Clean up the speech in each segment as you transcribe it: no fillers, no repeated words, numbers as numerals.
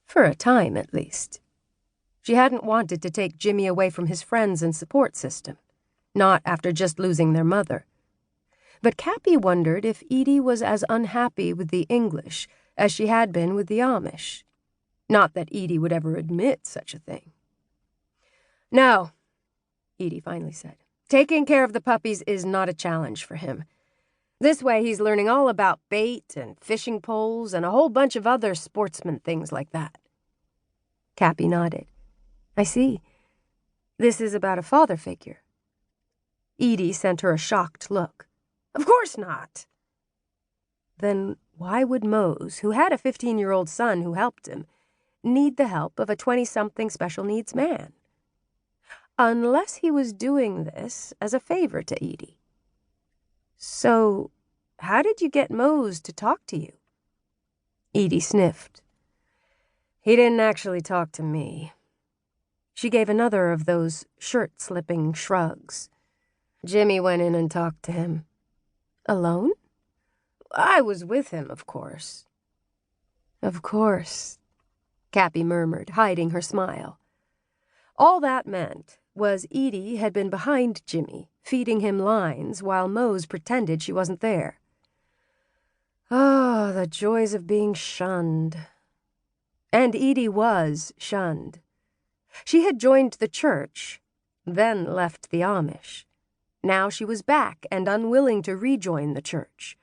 For a time, at least. She hadn't wanted to take Jimmy away from his friends and support system, not after just losing their mother. But Kappy wondered if Edie was as unhappy with the English as she had been with the Amish. Not that Edie would ever admit such a thing. "No," Edie finally said. "Taking care of the puppies is not a challenge for him. This way he's learning all about bait and fishing poles and a whole bunch of other sportsman things like that." Kappy nodded. "I see. This is about a father figure." Edie sent her a shocked look. "Of course not." Then why would Mose, who had a 15-year-old son who helped him, need the help of a 20-something special needs man? Unless he was doing this as a favor to Edie. "So, how did you get Mose to talk to you?" Edie sniffed. "He didn't actually talk to me." She gave another of those shirt-slipping shrugs. "Jimmy went in and talked to him." "Alone?" "I was with him, of course." "Of course," Kappy murmured, hiding her smile. All that meant was Edie had been behind Jimmy, feeding him lines while Mose pretended she wasn't there. Oh, the joys of being shunned. And Edie was shunned. She had joined the church, then left the Amish. Now she was back and unwilling to rejoin the church.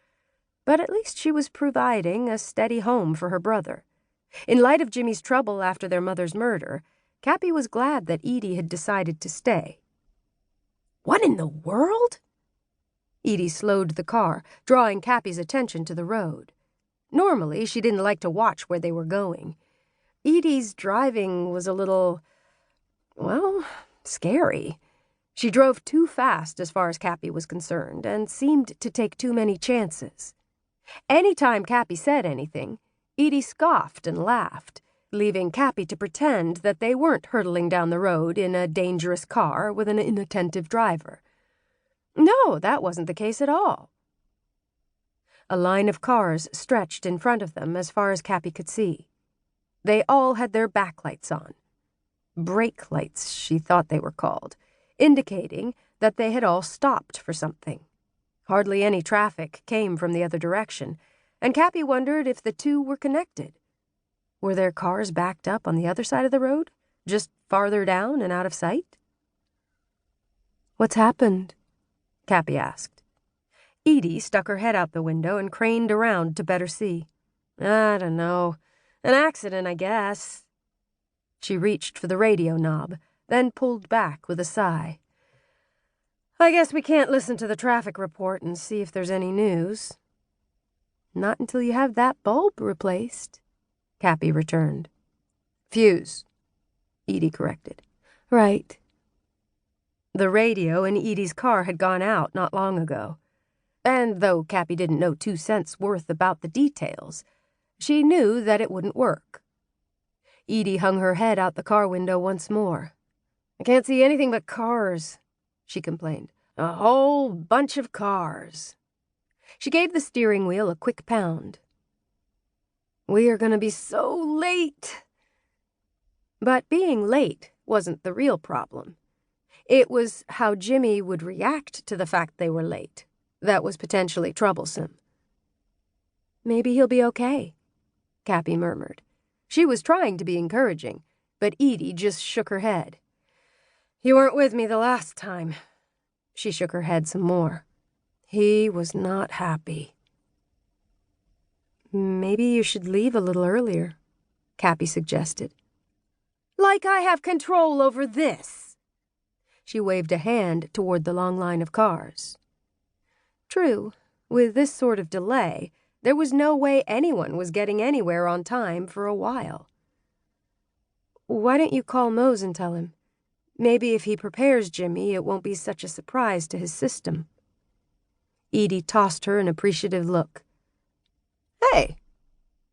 But at least she was providing a steady home for her brother. In light of Jimmy's trouble after their mother's murder, Kappy was glad that Edie had decided to stay. "What in the world?" Edie slowed the car, drawing Kappy's attention to the road. Normally, she didn't like to watch where they were going. Edie's driving was a little, well, scary. She drove too fast as far as Kappy was concerned and seemed to take too many chances. Any time Kappy said anything, Edie scoffed and laughed, leaving Kappy to pretend that they weren't hurtling down the road in a dangerous car with an inattentive driver. No, that wasn't the case at all. A line of cars stretched in front of them as far as Kappy could see. They all had their backlights on. Brake lights, she thought they were called, indicating that they had all stopped for something. Hardly any traffic came from the other direction, and Kappy wondered if the two were connected. Were their cars backed up on the other side of the road, just farther down and out of sight? "What's happened?" Kappy asked. Edie stuck her head out the window and craned around to better see. "I don't know. An accident, I guess." She reached for the radio knob, then pulled back with a sigh. "I guess we can't listen to the traffic report and see if there's any news." "Not until you have that bulb replaced," Kappy returned. "Fuse," Edie corrected. "Right." The radio in Edie's car had gone out not long ago, and though Kappy didn't know 2 cents worth about the details, she knew that it wouldn't work. Edie hung her head out the car window once more. "I can't see anything but cars," she complained. "A whole bunch of cars." She gave the steering wheel a quick pound. "We are going to be so late." But being late wasn't the real problem. It was how Jimmy would react to the fact they were late that was potentially troublesome. "Maybe he'll be okay," Kappy murmured. She was trying to be encouraging, but Edie just shook her head. "You weren't with me the last time." She shook her head some more. "He was not happy." "Maybe you should leave a little earlier," Kappy suggested. "Like I have control over this." She waved a hand toward the long line of cars. True, with this sort of delay, there was no way anyone was getting anywhere on time for a while. "Why don't you call Mose and tell him? Maybe if he prepares Jimmy, it won't be such a surprise to his system." Edie tossed her an appreciative look. "Hey,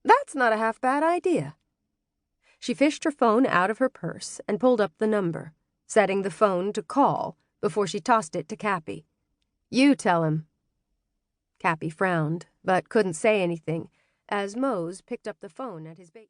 that's not a half-bad idea." She fished her phone out of her purse and pulled up the number, setting the phone to call before she tossed it to Kappy. "You tell him." Kappy frowned, but couldn't say anything, as Mose picked up the phone at his bait.